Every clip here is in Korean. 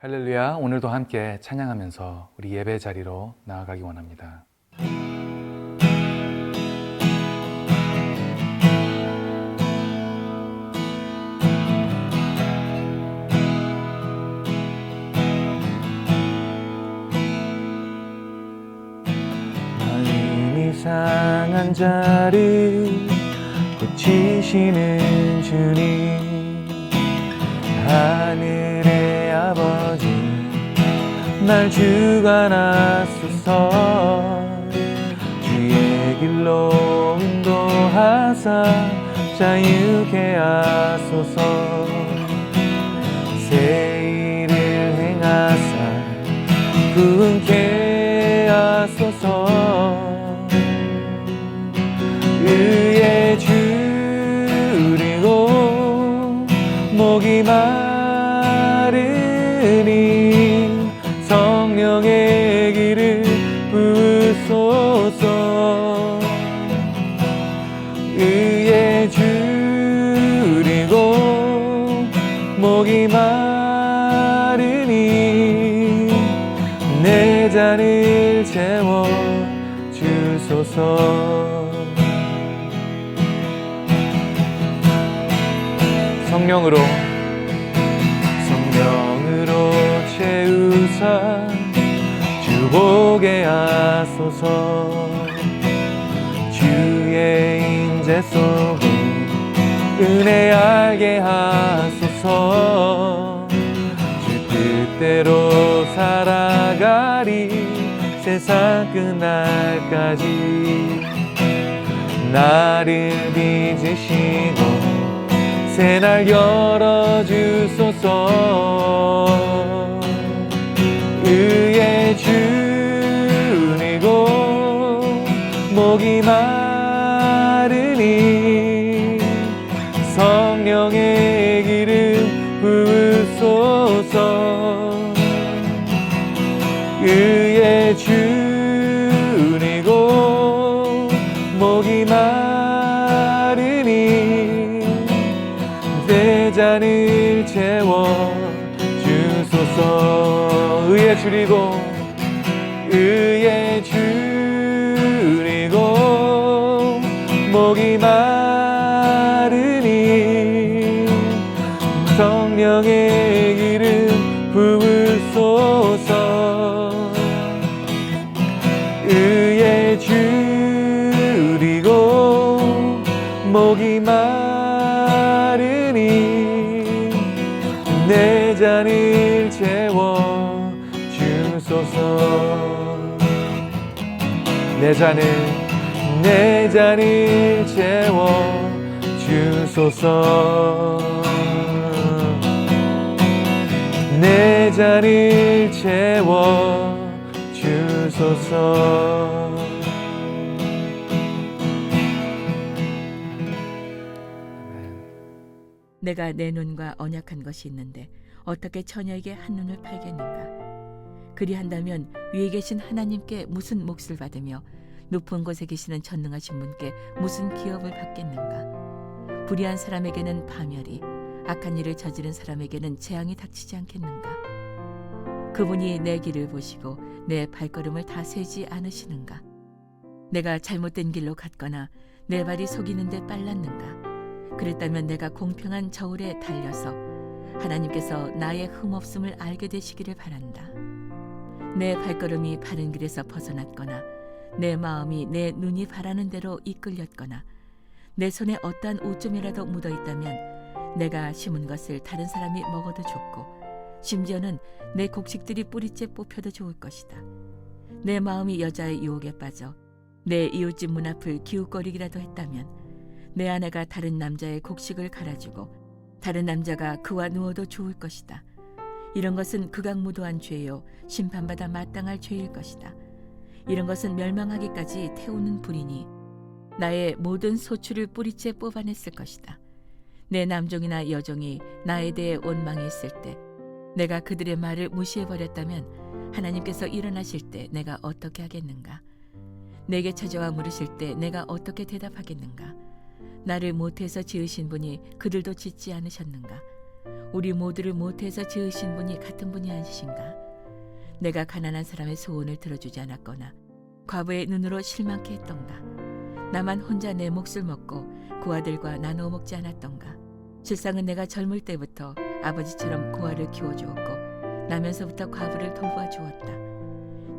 할렐루야, 오늘도 함께 찬양하면서 우리 예배 자리로 나아가기 원합니다. 마음 이상한 자를 고치시는 주님, 하늘의 아버지 날 주관하소서. 주의 길로 인도하사 자유케 하소서. 새 일을 행하사 부흥케 하소서. 의에 줄이고 목이 마르니 성령의 길을 부으소서. 의에 줄이고 목이 마르니 내 잔을 채워 주소서. 성령으로 채우사 주 보게 하소서. 주의 인재 속에 은혜 알게 하소서. 주 뜻대로 살아가리 세상 끝날까지. 나를 빚으시고 새날 열어주소서. 의에 줄이고 목이 마르니 성령의 길을 부으소서. 의에 줄이고 목이 마르니 내 잔을 채워 주소서. 의에 줄이고 목이 마르니 성령의 길을 부으소서. 의에 줄이고 목이 마르니 내 잔을 채워 주소서. 내 잔을 채워 주소서. 내 잔을 채워 주소서. 내가 내 눈과 언약한 것이 있는데 어떻게 처녀에게 한눈을 팔겠는가? 그리한다면 위에 계신 하나님께 무슨 몫을 받으며 높은 곳에 계시는 전능하신 분께 무슨 기업을 받겠는가? 불의한 사람에게는 파멸이, 악한 일을 저지른 사람에게는 재앙이 닥치지 않겠는가? 그분이 내 길을 보시고 내 발걸음을 다 세지 않으시는가? 내가 잘못된 길로 갔거나 내 발이 속이는 데 빨랐는가? 그랬다면 내가 공평한 저울에 달려서 하나님께서 나의 흠없음을 알게 되시기를 바란다. 내 발걸음이 바른 길에서 벗어났거나 내 마음이 내 눈이 바라는 대로 이끌렸거나 내 손에 어떠한 오점이라도 묻어있다면 내가 심은 것을 다른 사람이 먹어도 좋고 심지어는 내 곡식들이 뿌리째 뽑혀도 좋을 것이다. 내 마음이 여자의 유혹에 빠져 내 이웃집 문 앞을 기웃거리기라도 했다면 내 아내가 다른 남자의 곡식을 갈아주고 다른 남자가 그와 누워도 좋을 것이다. 이런 것은 극악무도한 죄요 심판받아 마땅할 죄일 것이다. 이런 것은 멸망하기까지 태우는 불이니 나의 모든 소출을 뿌리째 뽑아냈을 것이다. 내 남종이나 여종이 나에 대해 원망했을 때 내가 그들의 말을 무시해버렸다면 하나님께서 일어나실 때 내가 어떻게 하겠는가? 내게 찾아와 물으실 때 내가 어떻게 대답하겠는가? 나를 모태에서 지으신 분이 그들도 짓지 않으셨는가? 우리 모두를 모태에서 지으신 분이 같은 분이 아니신가? 내가 가난한 사람의 소원을 들어주지 않았거나 과부의 눈으로 실망케 했던가? 나만 혼자 내 몫을 먹고 고아들과 나누어 먹지 않았던가? 실상은 내가 젊을 때부터 아버지처럼 고아를 키워주었고 나면서부터 과부를 돌봐 주었다.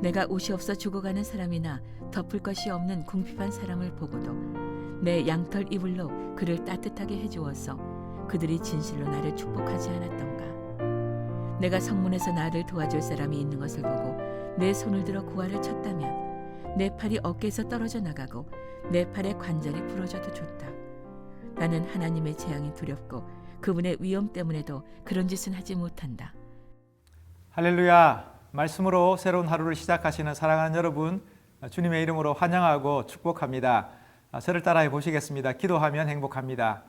내가 옷이 없어 죽어가는 사람이나 덮을 것이 없는 궁핍한 사람을 보고도 내 양털 이불로 그를 따뜻하게 해주어서 그들이 진실로 나를 축복하지 않았던가? 내가 성문에서 나를 도와줄 사람이 있는 것을 보고 내 손을 들어 고아를 쳤다면 내 팔이 어깨에서 떨어져 나가고 내 팔의 관절이 부러져도 좋다. 나는 하나님의 재앙이 두렵고 그분의 위엄 때문에도 그런 짓은 하지 못한다. 할렐루야. 말씀으로 새로운 하루를 시작하시는 사랑하는 여러분, 주님의 이름으로 환영하고 축복합니다. 저를 따라해 보시겠습니다. 기도하면 행복합니다.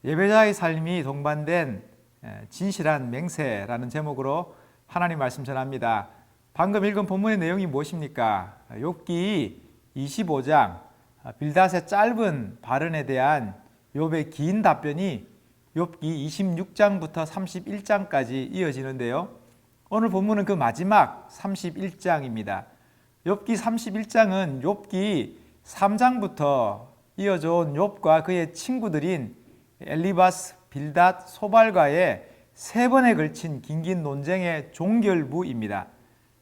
예배자의 삶이 동반된 진실한 맹세라는 제목으로 하나님 말씀 전합니다. 방금 읽은 본문의 내용이 무엇입니까? 욥기 25장 빌닷의 짧은 발언에 대한 욥의 긴 답변이 욥기 26장부터 31장까지 이어지는데요. 오늘 본문은 그 마지막 31장입니다. 욥기 31장은 욥기 3장부터 이어져 온 욥과 그의 친구들인 엘리바스, 빌닷, 소발과의 3번에 걸친 긴긴 논쟁의 종결부입니다.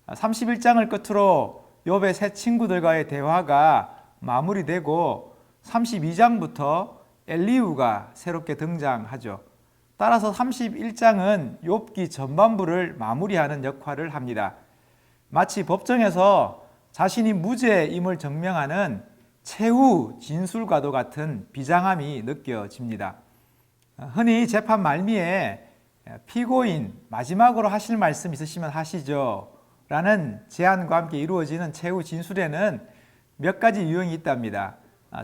31장을 끝으로 욥의 세 친구들과의 대화가 마무리되고 32장부터 엘리후가 새롭게 등장하죠. 따라서 31장은 욥기 전반부를 마무리하는 역할을 합니다. 마치 법정에서 자신이 무죄임을 증명하는 최후 진술과도 같은 비장함이 느껴집니다. 흔히 재판 말미에 피고인 마지막으로 하실 말씀 있으시면 하시죠 라는 제안과 함께 이루어지는 최후 진술에는 몇 가지 유형이 있답니다.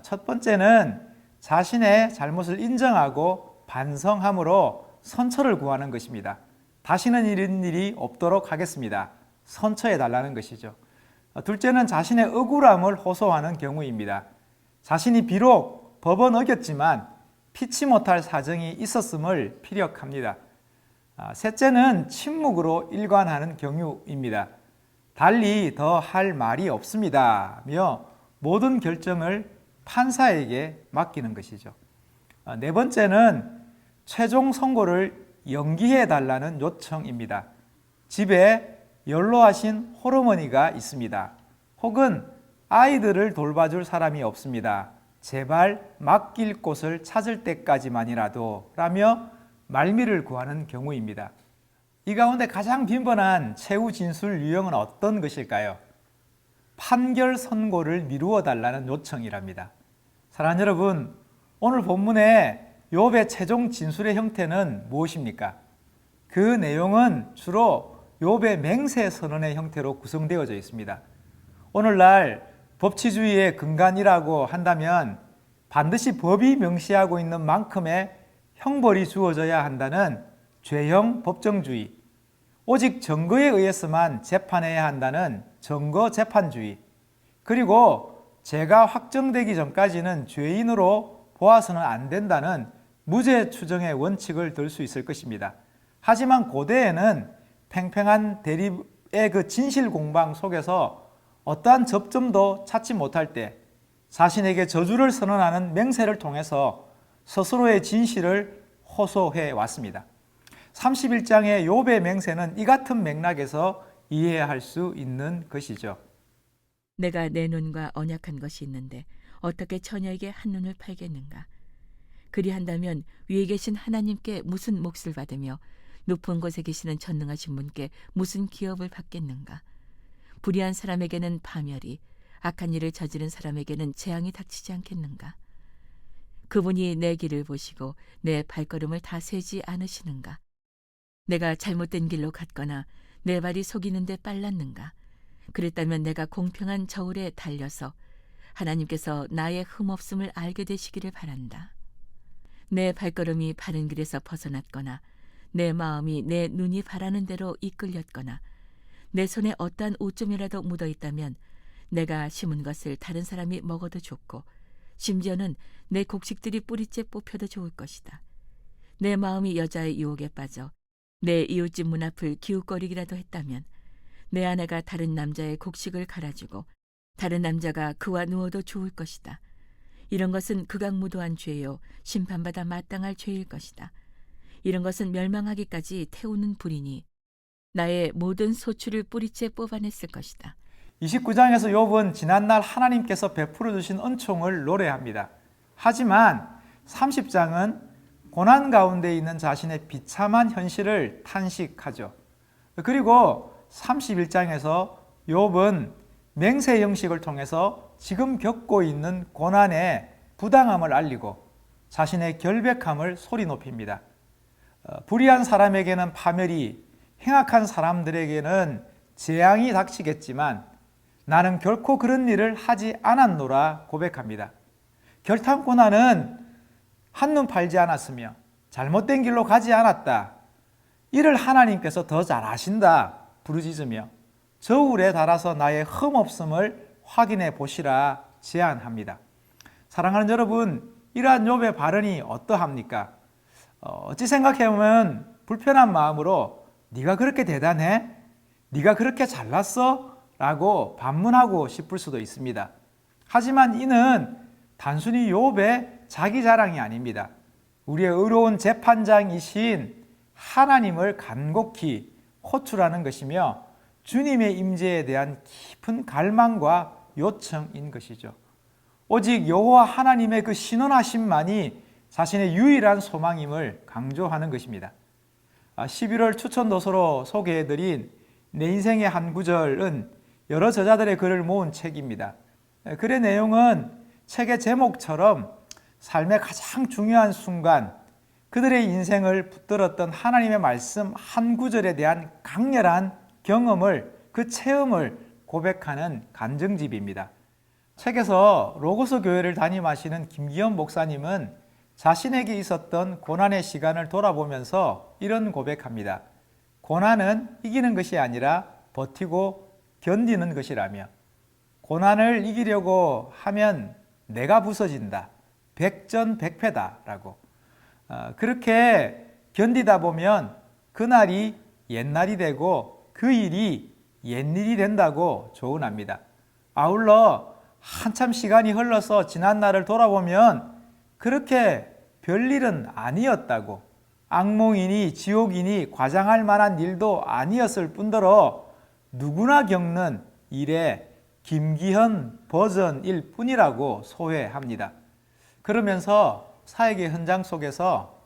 첫 번째는 자신의 잘못을 인정하고 반성함으로 선처를 구하는 것입니다. 다시는 이런 일이 없도록 하겠습니다. 선처해 달라는 것이죠. 둘째는 자신의 억울함을 호소하는 경우입니다. 자신이 비록 법은 어겼지만 피치 못할 사정이 있었음을 피력합니다. 셋째는 침묵으로 일관하는 경우입니다. 달리 더 할 말이 없습니다며 모든 결정을 판사에게 맡기는 것이죠. 네 번째는 최종 선고를 연기해 달라는 요청입니다. 집에 연로하신 홀어머니가 있습니다. 혹은 아이들을 돌봐줄 사람이 없습니다. 제발 맡길 곳을 찾을 때까지만이라도 라며 말미를 구하는 경우입니다. 이 가운데 가장 빈번한 최후 진술 유형은 어떤 것일까요? 판결 선고를 미루어 달라는 요청이랍니다. 사랑하는 여러분, 오늘 본문의 욥의 최종 진술의 형태는 무엇입니까? 그 내용은 주로 욥의 맹세 선언의 형태로 구성되어져 있습니다. 오늘날 법치주의의 근간이라고 한다면 반드시 법이 명시하고 있는 만큼의 형벌이 주어져야 한다는 죄형 법정주의, 오직 증거에 의해서만 재판해야 한다는 증거 재판주의, 그리고 죄가 확정되기 전까지는 죄인으로 보아서는 안 된다는 무죄 추정의 원칙을 들 수 있을 것입니다. 하지만 고대에는 팽팽한 대립의 그 진실 공방 속에서 어떠한 접점도 찾지 못할 때 자신에게 저주를 선언하는 맹세를 통해서 스스로의 진실을 호소해 왔습니다. 31장의 욥의 맹세는 이 같은 맥락에서 이해할 수 있는 것이죠. 내가 내 눈과 언약한 것이 있는데 어떻게 처녀에게 한눈을 팔겠는가? 그리한다면 위에 계신 하나님께 무슨 몫을 받으며 높은 곳에 계시는 전능하신 분께 무슨 기업을 받겠는가? 불의한 사람에게는 파멸이, 악한 일을 저지른 사람에게는 재앙이 닥치지 않겠는가? 그분이 내 길을 보시고 내 발걸음을 다 세지 않으시는가? 내가 잘못된 길로 갔거나 내 발이 속이는 데 빨랐는가? 그랬다면 내가 공평한 저울에 달려서 하나님께서 나의 흠없음을 알게 되시기를 바란다. 내 발걸음이 바른 길에서 벗어났거나 내 마음이 내 눈이 바라는 대로 이끌렸거나 내 손에 어떠한 오점이라도 묻어있다면 내가 심은 것을 다른 사람이 먹어도 좋고 심지어는 내 곡식들이 뿌리째 뽑혀도 좋을 것이다. 내 마음이 여자의 유혹에 빠져 내 이웃집 문 앞을 기웃거리기라도 했다면 내 아내가 다른 남자의 곡식을 갈아주고 다른 남자가 그와 누워도 좋을 것이다. 이런 것은 극악무도한 죄요 심판받아 마땅할 죄일 것이다. 이런 것은 멸망하기까지 태우는 불이니 나의 모든 소출을 뿌리째 뽑아냈을 것이다. 29장에서 욥은 지난날 하나님께서 베풀어 주신 은총을 노래합니다. 하지만 30장은 고난 가운데 있는 자신의 비참한 현실을 탄식하죠. 그리고 31장에서 욥은 맹세 형식을 통해서 지금 겪고 있는 고난의 부당함을 알리고 자신의 결백함을 소리 높입니다. 불의한 사람에게는 파멸이, 행악한 사람들에게는 재앙이 닥치겠지만 나는 결코 그런 일을 하지 않았노라 고백합니다. 결탄고 나는 한눈 팔지 않았으며 잘못된 길로 가지 않았다. 이를 하나님께서 더 잘 아신다 부르짖으며 저울에 달아서 나의 흠없음을 확인해 보시라 제안합니다. 사랑하는 여러분, 이러한 욥의 발언이 어떠합니까? 어찌 생각해보면 불편한 마음으로 네가 그렇게 대단해? 네가 그렇게 잘났어? 라고 반문하고 싶을 수도 있습니다. 하지만 이는 단순히 욥의 자기 자랑이 아닙니다. 우리의 의로운 재판장이신 하나님을 간곡히 호출하는 것이며 주님의 임재에 대한 깊은 갈망과 요청인 것이죠. 오직 여호와 하나님의 그 신원하심만이 자신의 유일한 소망임을 강조하는 것입니다. 11월 추천도서로 소개해드린 내 인생의 한 구절은 여러 저자들의 글을 모은 책입니다. 글의 내용은 책의 제목처럼 삶의 가장 중요한 순간, 그들의 인생을 붙들었던 하나님의 말씀 한 구절에 대한 강렬한 경험을, 그 체험을 고백하는 간증집입니다. 책에서 로고스 교회를 담임하시는 김기현 목사님은 자신에게 있었던 고난의 시간을 돌아보면서 이런 고백합니다. 고난은 이기는 것이 아니라 버티고 견디는 것이라며, 고난을 이기려고 하면 내가 부서진다, 백전백패다라고. 그렇게 견디다 보면 그날이 옛날이 되고 그 일이 옛일이 된다고 조언합니다. 아울러 한참 시간이 흘러서 지난 날을 돌아보면 그렇게 별일은 아니었다고, 악몽이니 지옥이니 과장할 만한 일도 아니었을 뿐더러 누구나 겪는 일의 김기현 버전일 뿐이라고 소회합니다. 그러면서 사역의 현장 속에서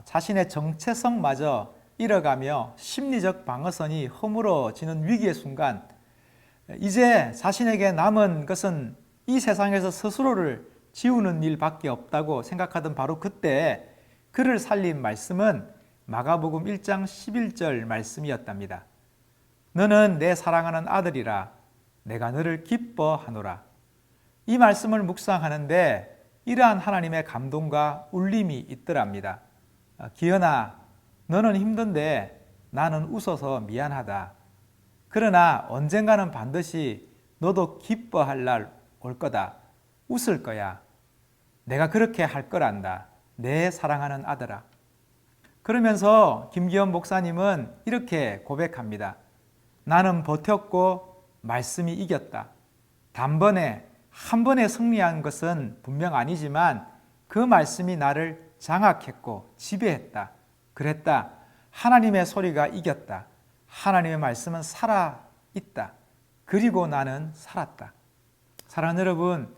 자신의 정체성마저 잃어가며 심리적 방어선이 허물어지는 위기의 순간, 이제 자신에게 남은 것은 이 세상에서 스스로를 지우는 일밖에 없다고 생각하던 바로 그때 그를 살린 말씀은 마가복음 1장 11절 말씀이었답니다. 너는 내 사랑하는 아들이라 내가 너를 기뻐하노라. 이 말씀을 묵상하는데 이러한 하나님의 감동과 울림이 있더랍니다. 기현아, 너는 힘든데 나는 웃어서 미안하다. 그러나 언젠가는 반드시 너도 기뻐할 날 올 거다. 웃을 거야. 내가 그렇게 할 거란다. 내 사랑하는 아들아. 그러면서 김기현 목사님은 이렇게 고백합니다. 나는 버텼고 말씀이 이겼다. 단번에 한 번에 승리한 것은 분명 아니지만 그 말씀이 나를 장악했고 지배했다. 그랬다. 하나님의 소리가 이겼다. 하나님의 말씀은 살아있다. 그리고 나는 살았다. 사랑하는 여러분,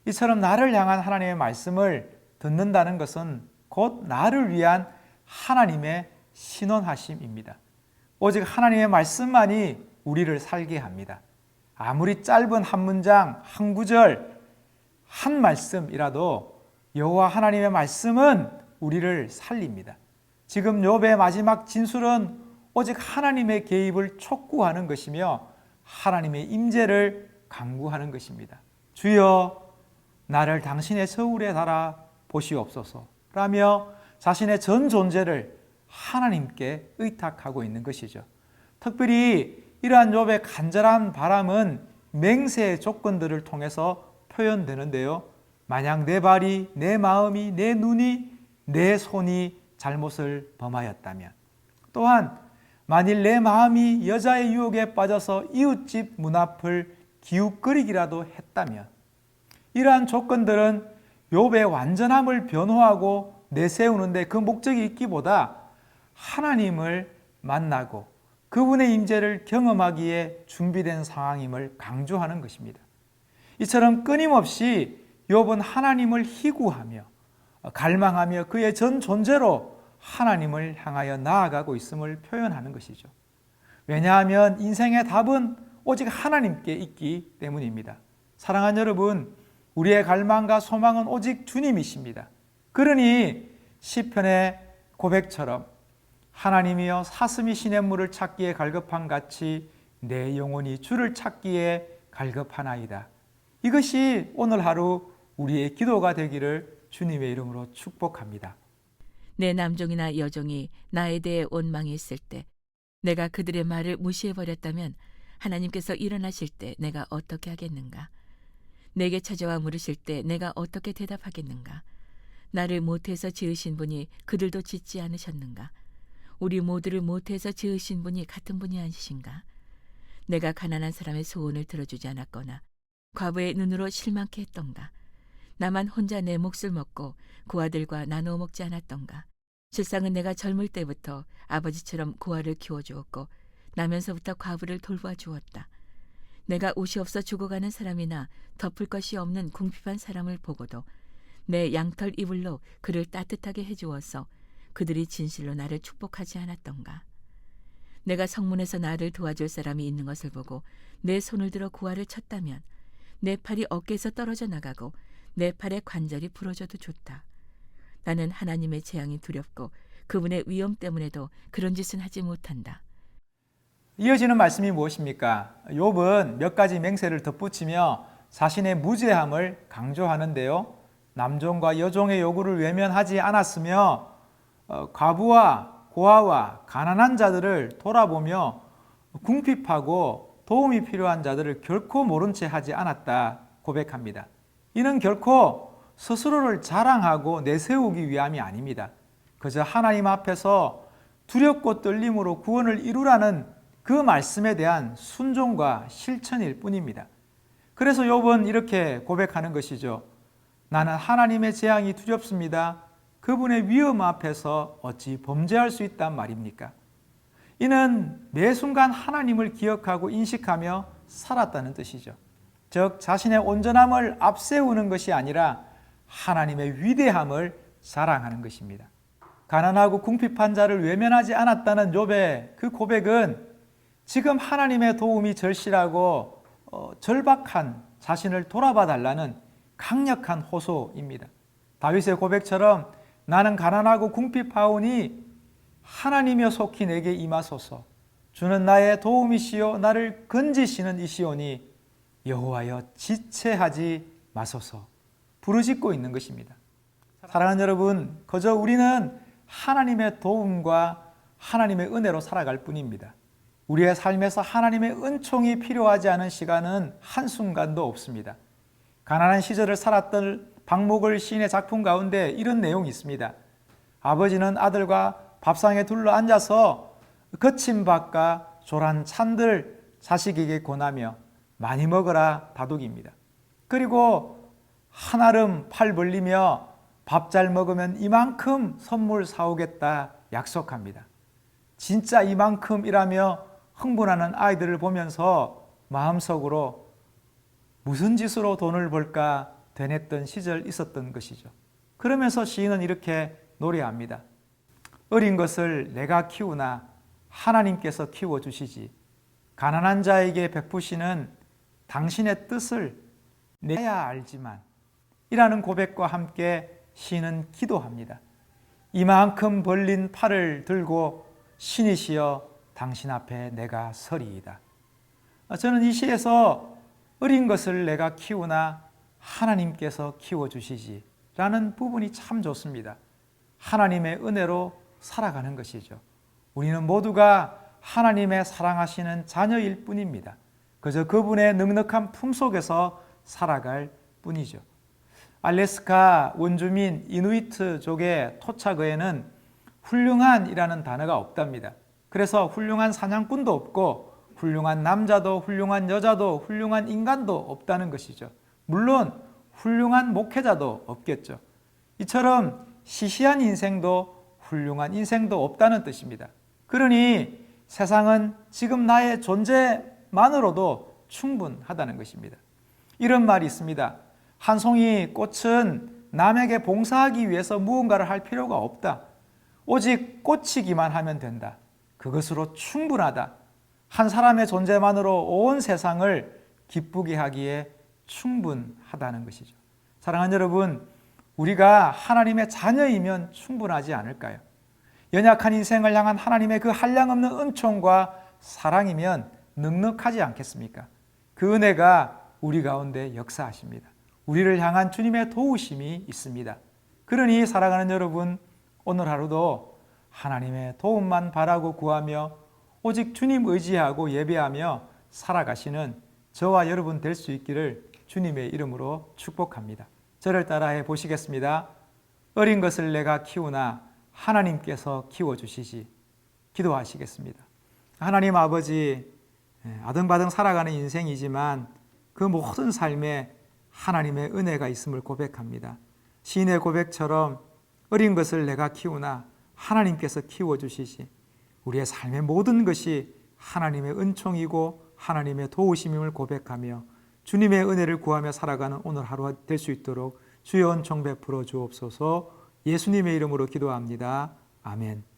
이처럼 나를 향한 하나님의 말씀을 듣는다는 것은 곧 나를 위한 하나님의 신원하심입니다. 오직 하나님의 말씀만이 우리를 살게 합니다. 아무리 짧은 한 문장, 한 구절, 한 말씀이라도 여호와 하나님의 말씀은 우리를 살립니다. 지금 욥의 마지막 진술은 오직 하나님의 개입을 촉구하는 것이며 하나님의 임재를 간구하는 것입니다. 주여, 나를 당신의 저울에 달아 보시옵소서 라며 자신의 전 존재를 하나님께 의탁하고 있는 것이죠. 특별히 이러한 욥의 간절한 바람은 맹세의 조건들을 통해서 표현되는데요. 만약 내 발이, 내 마음이, 내 눈이, 내 손이 잘못을 범하였다면, 또한 만일 내 마음이 여자의 유혹에 빠져서 이웃집 문 앞을 기웃거리기라도 했다면, 이러한 조건들은 욥의 완전함을 변호하고 내세우는데 그 목적이 있기보다 하나님을 만나고 그분의 임재를 경험하기에 준비된 상황임을 강조하는 것입니다. 이처럼 끊임없이 욥은 하나님을 희구하며 갈망하며 그의 전 존재로 하나님을 향하여 나아가고 있음을 표현하는 것이죠. 왜냐하면 인생의 답은 오직 하나님께 있기 때문입니다. 사랑하는 여러분, 우리의 갈망과 소망은 오직 주님이십니다. 그러니 시편의 고백처럼 하나님이여 사슴이 시냇물을 찾기에 갈급한 같이 내 영혼이 주를 찾기에 갈급하나이다. 이것이 오늘 하루 우리의 기도가 되기를 주님의 이름으로 축복합니다. 내 남종이나 여종이 나에 대해 원망이 있을 때 내가 그들의 말을 무시해버렸다면 하나님께서 일어나실 때 내가 어떻게 하겠는가? 내게 찾아와 물으실 때 내가 어떻게 대답하겠는가? 나를 모태에서 지으신 분이 그들도 짓지 않으셨는가? 우리 모두를 모태에서 지으신 분이 같은 분이 아니신가? 내가 가난한 사람의 소원을 들어주지 않았거나 과부의 눈으로 실망케 했던가? 나만 혼자 내 몫을 먹고 고아들과 나누어 먹지 않았던가? 실상은 내가 젊을 때부터 아버지처럼 고아를 키워주었고 나면서부터 과부를 돌보아 주었다. 내가 옷이 없어 죽어가는 사람이나 덮을 것이 없는 궁핍한 사람을 보고도 내 양털 이불로 그를 따뜻하게 해주어서 그들이 진실로 나를 축복하지 않았던가? 내가 성문에서 나를 도와줄 사람이 있는 것을 보고 내 손을 들어 고아를 쳤다면 내 팔이 어깨에서 떨어져 나가고 내 팔의 관절이 부러져도 좋다. 나는 하나님의 재앙이 두렵고 그분의 위엄 때문에도 그런 짓은 하지 못한다. 이어지는 말씀이 무엇입니까? 욥은 몇 가지 맹세를 덧붙이며 자신의 무죄함을 강조하는데요. 남종과 여종의 요구를 외면하지 않았으며 과부와 고아와 가난한 자들을 돌아보며 궁핍하고 도움이 필요한 자들을 결코 모른 채 하지 않았다 고백합니다. 이는 결코 스스로를 자랑하고 내세우기 위함이 아닙니다. 그저 하나님 앞에서 두렵고 떨림으로 구원을 이루라는 그 말씀에 대한 순종과 실천일 뿐입니다. 그래서 욥은 이렇게 고백하는 것이죠. 나는 하나님의 재앙이 두렵습니다. 그분의 위엄 앞에서 어찌 범죄할 수 있단 말입니까? 이는 매 순간 하나님을 기억하고 인식하며 살았다는 뜻이죠. 즉 자신의 온전함을 앞세우는 것이 아니라 하나님의 위대함을 자랑하는 것입니다. 가난하고 궁핍한 자를 외면하지 않았다는 욥의 그 고백은 지금 하나님의 도움이 절실하고 절박한 자신을 돌아봐 달라는 강력한 호소입니다. 다윗의 고백처럼 나는 가난하고 궁핍하오니 하나님이여 속히 내게 임하소서. 주는 나의 도움이시요 나를 건지시는 이시오니 여호와여 지체하지 마소서. 부르짖고 있는 것입니다. 사랑하는 여러분, 그저 우리는 하나님의 도움과 하나님의 은혜로 살아갈 뿐입니다. 우리의 삶에서 하나님의 은총이 필요하지 않은 시간은 한순간도 없습니다. 가난한 시절을 살았던 박목을 시인의 작품 가운데 이런 내용이 있습니다. 아버지는 아들과 밥상에 둘러 앉아서 거친 밥과 조란 찬들 자식에게 권하며 많이 먹으라 다독입니다. 그리고 한아름 팔 벌리며 밥 잘 먹으면 이만큼 선물 사오겠다 약속합니다. 진짜 이만큼이라며 흥분하는 아이들을 보면서 마음속으로 무슨 짓으로 돈을 벌까 되뇌던 시절 있었던 것이죠. 그러면서 시인은 이렇게 노래합니다. 어린 것을 내가 키우나 하나님께서 키워주시지. 가난한 자에게 베푸시는 당신의 뜻을 내야 알지만 이라는 고백과 함께 시인은 기도합니다. 이만큼 벌린 팔을 들고 신이시여 당신 앞에 내가 서리이다. 저는 이 시에서 어린 것을 내가 키우나 하나님께서 키워주시지 라는 부분이 참 좋습니다. 하나님의 은혜로 살아가는 것이죠. 우리는 모두가 하나님의 사랑하시는 자녀일 뿐입니다. 그저 그분의 넉넉한 품 속에서 살아갈 뿐이죠. 알래스카 원주민 이누이트족의 토착어에는 훌륭한이라는 단어가 없답니다. 그래서 훌륭한 사냥꾼도 없고 훌륭한 남자도 훌륭한 여자도 훌륭한 인간도 없다는 것이죠. 물론 훌륭한 목회자도 없겠죠. 이처럼 시시한 인생도 훌륭한 인생도 없다는 뜻입니다. 그러니 세상은 지금 나의 존재만으로도 충분하다는 것입니다. 이런 말이 있습니다. 한 송이 꽃은 남에게 봉사하기 위해서 무언가를 할 필요가 없다. 오직 꽂히기만 하면 된다. 그것으로 충분하다. 한 사람의 존재만으로 온 세상을 기쁘게 하기에 충분하다는 것이죠. 사랑하는 여러분, 우리가 하나님의 자녀이면 충분하지 않을까요? 연약한 인생을 향한 하나님의 그 한량없는 은총과 사랑이면 넉넉하지 않겠습니까? 그 은혜가 우리 가운데 역사하십니다. 우리를 향한 주님의 도우심이 있습니다. 그러니 사랑하는 여러분, 오늘 하루도 하나님의 도움만 바라고 구하며 오직 주님 의지하고 예배하며 살아가시는 저와 여러분 될 수 있기를 주님의 이름으로 축복합니다. 저를 따라해 보시겠습니다. 어린 것을 내가 키우나 하나님께서 키워주시지. 기도하시겠습니다. 하나님 아버지, 아등바등 살아가는 인생이지만 그 모든 삶에 하나님의 은혜가 있음을 고백합니다. 시인의 고백처럼 어린 것을 내가 키우나 하나님께서 키워주시지. 우리의 삶의 모든 것이 하나님의 은총이고 하나님의 도우심임을 고백하며 주님의 은혜를 구하며 살아가는 오늘 하루가 될 수 있도록 주여 은총 베풀어 주옵소서. 예수님의 이름으로 기도합니다. 아멘.